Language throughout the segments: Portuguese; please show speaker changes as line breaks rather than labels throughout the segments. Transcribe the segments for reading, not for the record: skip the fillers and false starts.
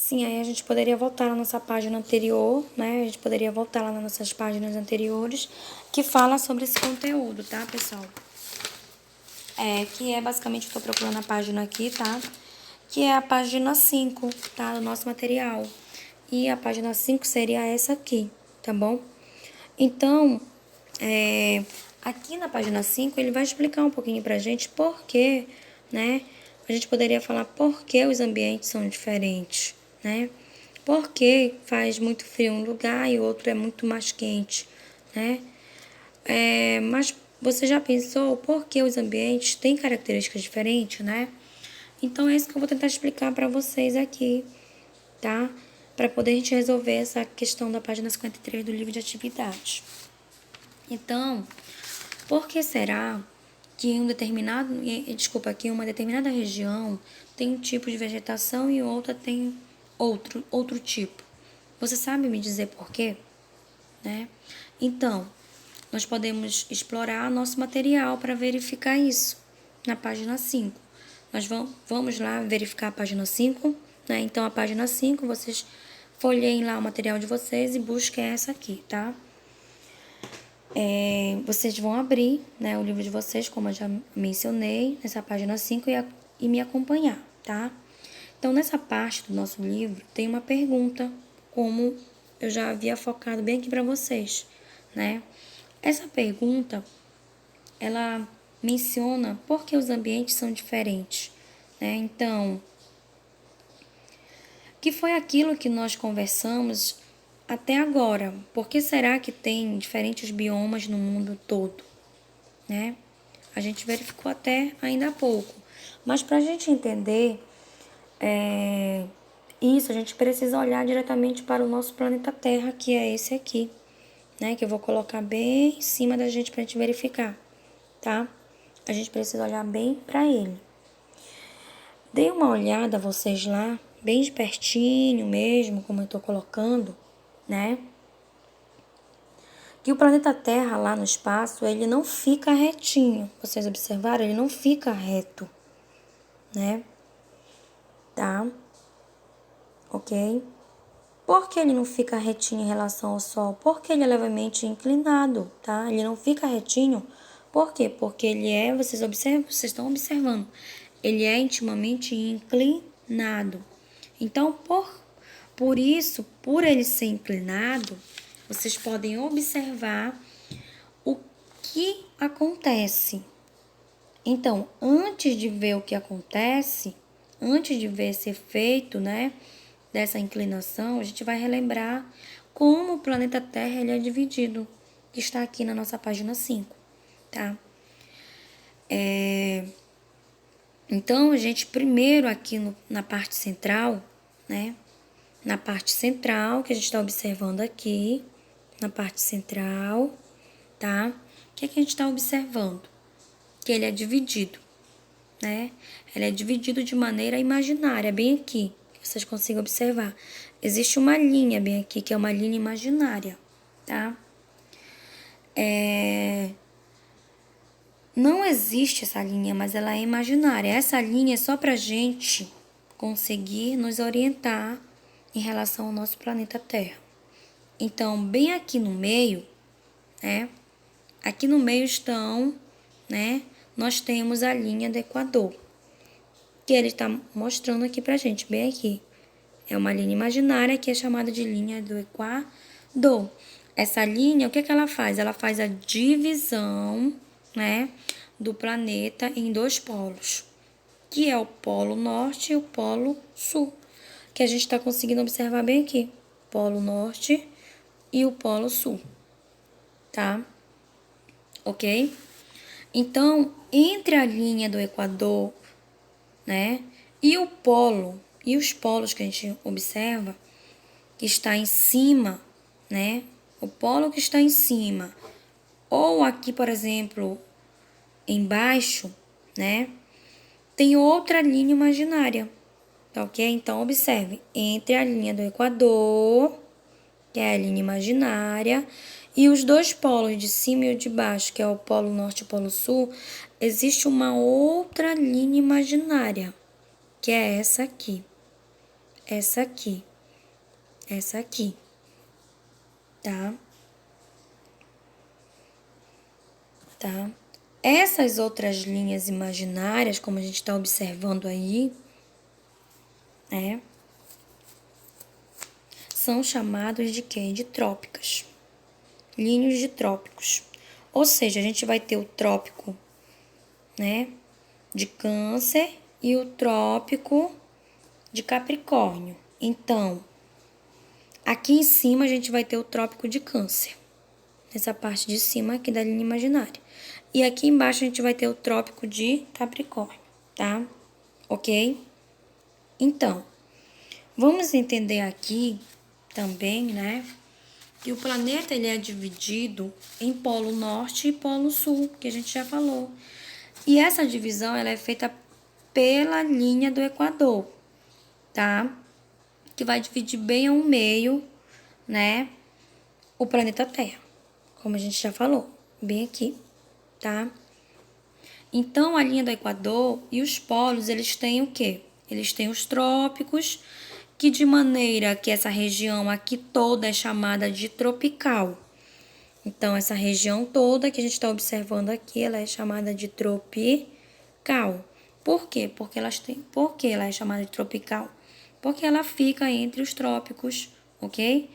Sim, aí a gente poderia voltar na nossa página anterior, né? A gente poderia voltar lá nas nossas páginas anteriores, que fala sobre esse conteúdo, tá, pessoal? Que é basicamente, eu tô procurando a página aqui, tá? Que é a página 5, tá? Do nosso material. E a página 5 seria essa aqui, tá bom? Então, aqui na página 5, ele vai explicar um pouquinho pra gente por que, né? A gente poderia falar por que os ambientes são diferentes, né? Por que faz muito frio em um lugar e o outro é muito mais quente, né? Mas você já pensou por que os ambientes têm características diferentes, né? Então, é isso que eu vou tentar explicar para vocês aqui, tá? Para poder a gente resolver essa questão da página 53 do livro de atividades. Então, por que será que que uma determinada região tem um tipo de vegetação e outra tem outro tipo? Você sabe me dizer por quê? Né? Então, nós podemos explorar nosso material para verificar isso na página 5. Nós vamos lá verificar a página 5, né? Então, a página 5, vocês folheiem lá o material de vocês e busquem essa aqui, tá? Vocês vão abrir, né, o livro de vocês, como eu já mencionei, nessa página 5 e me acompanhar, tá? Então, nessa parte do nosso livro, tem uma pergunta, como eu já havia focado bem aqui para vocês, né? Essa pergunta, ela menciona por que os ambientes são diferentes, né? Então, que foi aquilo que nós conversamos até agora? Por que será que tem diferentes biomas no mundo todo, né? A gente verificou até ainda há pouco. Mas para a gente entender isso, a gente precisa olhar diretamente para o nosso planeta Terra, que é esse aqui, né? Que eu vou colocar bem em cima da gente para a gente verificar, tá? A gente precisa olhar bem para ele. Dê uma olhada vocês lá, bem de pertinho mesmo, como eu tô colocando, né? Que o planeta Terra lá no espaço, ele não fica retinho. Vocês observaram? Ele não fica reto, né? Tá? Ok? Por que ele não fica retinho em relação ao Sol? Porque ele é levemente inclinado, tá? Ele não fica retinho. Por quê? Porque vocês estão observando, ele é intimamente inclinado. Então, por isso, por ele ser inclinado, vocês podem observar o que acontece. Então, antes de ver o que acontece, antes de ver esse efeito, né, dessa inclinação, a gente vai relembrar como o planeta Terra ele é dividido, que está aqui na nossa página 5, tá? Então, a gente primeiro aqui na parte central, né, na parte central, que a gente está observando aqui, na parte central, tá? O que a gente está observando? Que ele é dividido, né? Ele é dividido de maneira imaginária, bem aqui, que vocês consigam observar. Existe uma linha bem aqui, que é uma linha imaginária, tá? Não existe essa linha, mas ela é imaginária. Essa linha é só pra gente conseguir nos orientar em relação ao nosso planeta Terra. Então, bem aqui no meio, né? Aqui no meio estão, né? Nós temos a linha do Equador, que ele está mostrando aqui pra gente, bem aqui. É uma linha imaginária que é chamada de linha do Equador. Essa linha, o que ela faz? Ela faz a divisão, né, do planeta em dois polos, que é o polo norte e o polo sul, que a gente está conseguindo observar bem aqui. Polo norte e o polo sul, tá? Ok? Então, entre a linha do Equador, né, e o polo, e os polos que a gente observa, que está em cima, né, o polo que está em cima, ou aqui, por exemplo, embaixo, né, tem outra linha imaginária, tá ok? Então, observe, entre a linha do Equador, que é a linha imaginária, e os dois polos de cima e o de baixo, que é o polo norte e o polo sul, existe uma outra linha imaginária, que é essa aqui. essa aqui, tá? Tá? Essas outras linhas imaginárias, como a gente está observando aí, né? São chamados de quê? De trópicas. Linhas de trópicos. Ou seja, a gente vai ter o trópico, né, de Câncer e o trópico de Capricórnio. Então, aqui em cima a gente vai ter o trópico de Câncer. Nessa parte de cima aqui da linha imaginária. E aqui embaixo a gente vai ter o trópico de Capricórnio, tá? Ok? Então, vamos entender aqui também, né, que o planeta ele é dividido em polo norte e polo sul, que a gente já falou. E essa divisão ela é feita pela linha do Equador, tá? Que vai dividir bem ao meio, né, o planeta Terra, como a gente já falou, bem aqui, tá? Então, a linha do Equador e os polos, eles têm o quê? Eles têm os trópicos, que de maneira que essa região aqui toda é chamada de tropical. Então, essa região toda que a gente está observando aqui, ela é chamada de tropical. Por quê? Por que ela é chamada de tropical? Porque ela fica entre os trópicos, ok?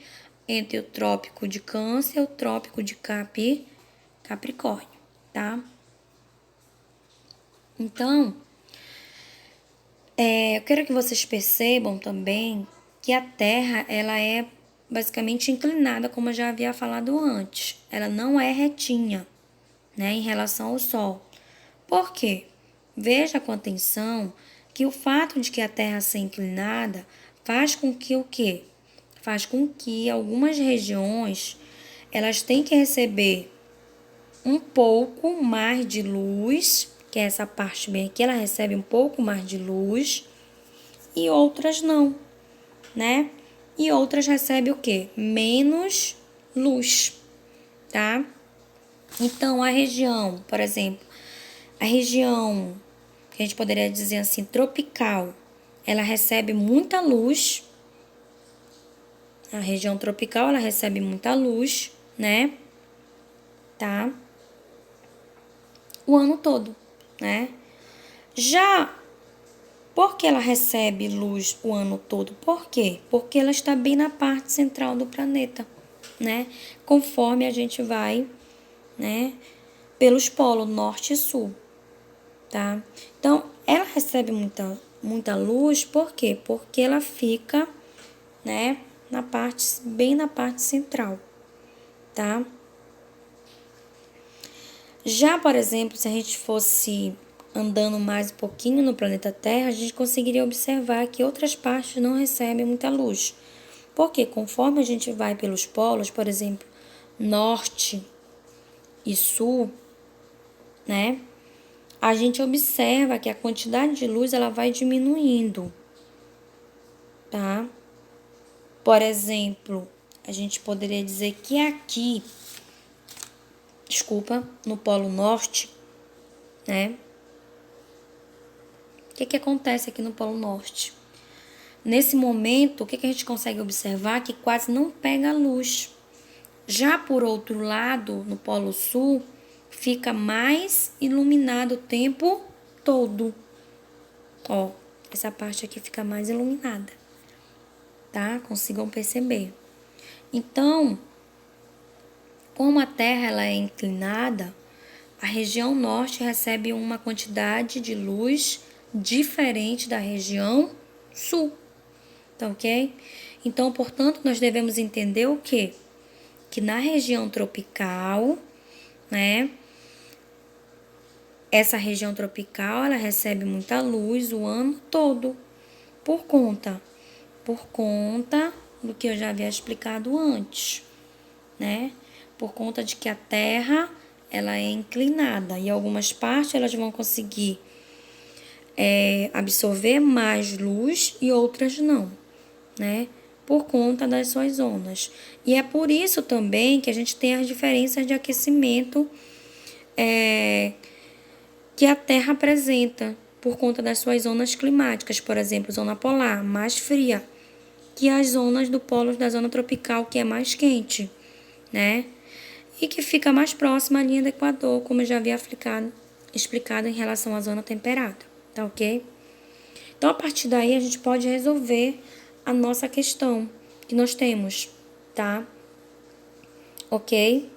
Entre o trópico de Câncer e o trópico de Capricórnio, tá? Então, eu quero que vocês percebam também que a Terra, ela é basicamente inclinada, como eu já havia falado antes. Ela não é retinha, né, em relação ao Sol. Por quê? Veja com atenção que o fato de que a Terra ser inclinada faz com que o quê? Faz com que algumas regiões elas têm que receber um pouco mais de luz, que é essa parte bem aqui, ela recebe um pouco mais de luz, e outras não, né? E outras recebem o quê? Menos luz, tá? Então, a região, por exemplo, a região que a gente poderia dizer assim, tropical, ela recebe muita luz. A região tropical, ela recebe muita luz, né? Tá? O ano todo, né? Já porque ela recebe luz o ano todo, por quê? Porque ela está bem na parte central do planeta, né? Conforme a gente vai, né, pelos polos norte e sul, tá? Então, ela recebe muita luz, por quê? Porque ela fica, né, bem na parte central, tá? Já, por exemplo, se a gente fosse andando mais um pouquinho no planeta Terra, a gente conseguiria observar que outras partes não recebem muita luz. Porque conforme a gente vai pelos polos, por exemplo, norte e sul, né? A gente observa que a quantidade de luz ela vai diminuindo, tá? Por exemplo, a gente poderia dizer que aqui, no Polo Norte, né? O que acontece aqui no Polo Norte? Nesse momento, o que a gente consegue observar? Que quase não pega luz. Já por outro lado, no Polo Sul, fica mais iluminado o tempo todo. Ó, essa parte aqui fica mais iluminada, tá? Consigam perceber. Então, como a Terra ela é inclinada, a região norte recebe uma quantidade de luz diferente da região sul, tá ok? Então, portanto, nós devemos entender o quê? Que na região tropical, né? Essa região tropical, ela recebe muita luz o ano todo, por conta do que eu já havia explicado antes, né? Por conta de que a Terra, ela é inclinada e algumas partes elas vão conseguir absorver mais luz e outras não, né? Por conta das suas zonas. E é por isso também que a gente tem as diferenças de aquecimento que a Terra apresenta por conta das suas zonas climáticas, por exemplo, zona polar mais fria, que as zonas do polo da zona tropical, que é mais quente, né? E que fica mais próxima à linha do Equador, como eu já havia explicado em relação à zona temperada, tá ok? Então, a partir daí, a gente pode resolver a nossa questão que nós temos, tá? Ok?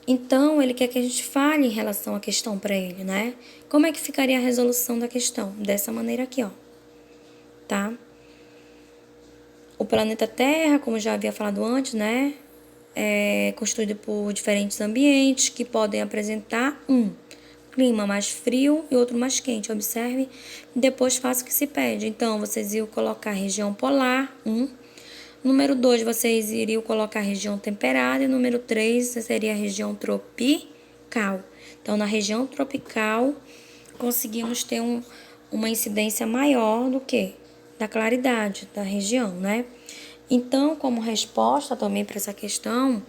Então, ele quer que a gente fale em relação à questão para ele, né? Como é que ficaria a resolução da questão? Dessa maneira aqui, ó. Tá? O planeta Terra, como eu já havia falado antes, né? É constituído por diferentes ambientes que podem apresentar um clima mais frio e outro mais quente. Observe e depois faça o que se pede. Então, vocês iriam colocar região polar, Número 2, vocês iriam colocar a região temperada. E número 3, seria a região tropical. Então, na região tropical, conseguimos ter uma incidência maior do que da claridade da região, né? Então, como resposta também para essa questão,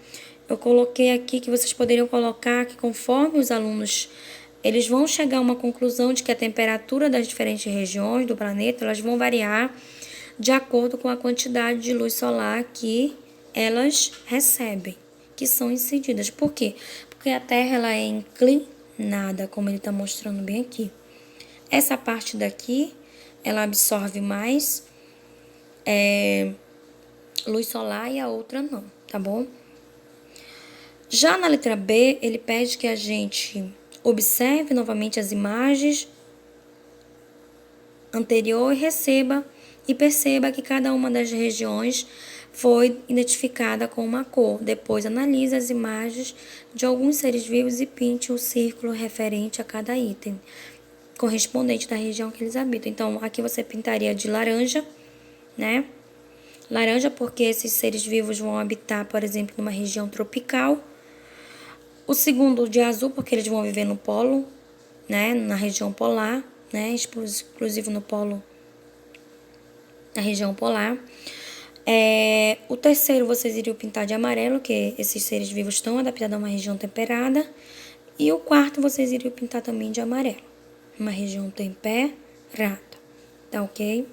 eu coloquei aqui que vocês poderiam colocar que conforme os alunos eles vão chegar a uma conclusão de que a temperatura das diferentes regiões do planeta, elas vão variar de acordo com a quantidade de luz solar que elas recebem, que são incididas. Por quê? Porque a Terra ela é inclinada, como ele está mostrando bem aqui. Essa parte daqui, ela absorve mais luz solar e a outra não, tá bom? Já na letra B, ele pede que a gente observe novamente as imagens anterior e perceba que cada uma das regiões foi identificada com uma cor. Depois analise as imagens de alguns seres vivos e pinte o círculo referente a cada item, correspondente da região que eles habitam. Então, aqui você pintaria de laranja, né? Laranja porque esses seres vivos vão habitar, por exemplo, numa região tropical. O segundo de azul porque eles vão viver no polo, né? Na região polar, né? Exclusivo no polo, na região polar. O terceiro vocês iriam pintar de amarelo, que esses seres vivos estão adaptados a uma região temperada. E o quarto vocês iriam pintar também de amarelo, uma região temperada, tá ok?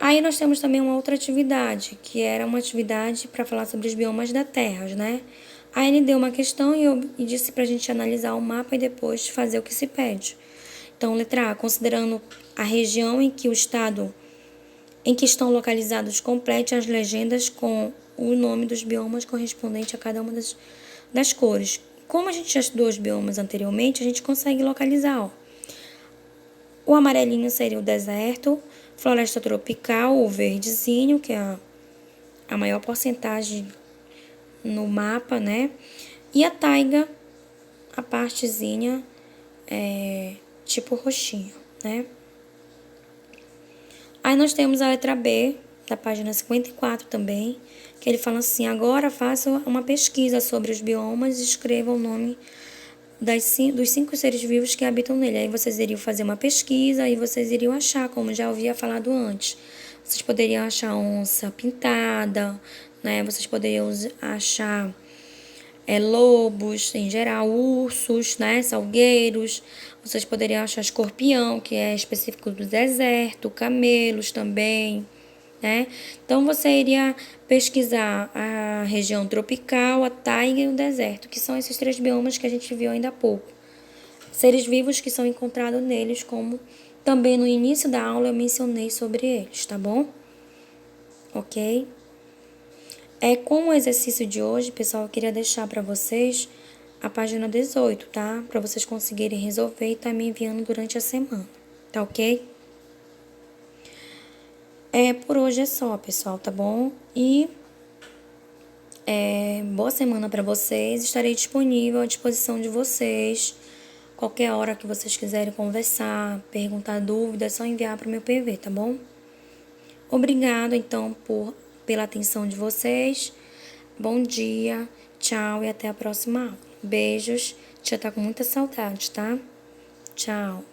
Aí nós temos também uma outra atividade, que era uma atividade para falar sobre os biomas da Terra, né? Aí ele deu uma questão e disse para a gente analisar o mapa e depois fazer o que se pede. Então, letra A, considerando a região em que o estado em que estão localizados, complete as legendas com o nome dos biomas correspondente a cada uma das cores. Como a gente já estudou os biomas anteriormente, a gente consegue localizar, ó. O amarelinho seria o deserto, floresta tropical, o verdezinho, que é a maior porcentagem no mapa, né? E a taiga, a partezinha tipo roxinho, né? Aí nós temos a letra B, da página 54 também, que ele fala assim: agora faça uma pesquisa sobre os biomas e escreva o nome dos 5 seres vivos que habitam nele. Aí vocês iriam fazer uma pesquisa e vocês iriam achar, como já havia falado antes. Vocês poderiam achar onça pintada, né? Vocês poderiam achar lobos em geral, ursos, né? Salgueiros. Vocês poderiam achar escorpião, que é específico do deserto, camelos também, né? Então, você iria pesquisar a região tropical, a taiga e o deserto, que são esses 3 biomas que a gente viu ainda há pouco. Seres vivos que são encontrados neles, como também no início da aula eu mencionei sobre eles, tá bom? Ok? Com o exercício de hoje, pessoal, eu queria deixar para vocês a página 18, tá? Para vocês conseguirem resolver e tá me enviando durante a semana, tá ok? Por hoje é só, pessoal, tá bom? E boa semana para vocês. Estarei disponível à disposição de vocês. Qualquer hora que vocês quiserem conversar, perguntar dúvidas, é só enviar para o meu PV, tá bom? Obrigado, então, pela atenção de vocês. Bom dia, tchau e até a próxima aula. Beijos. Tia tá com muita saudade, tá? Tchau.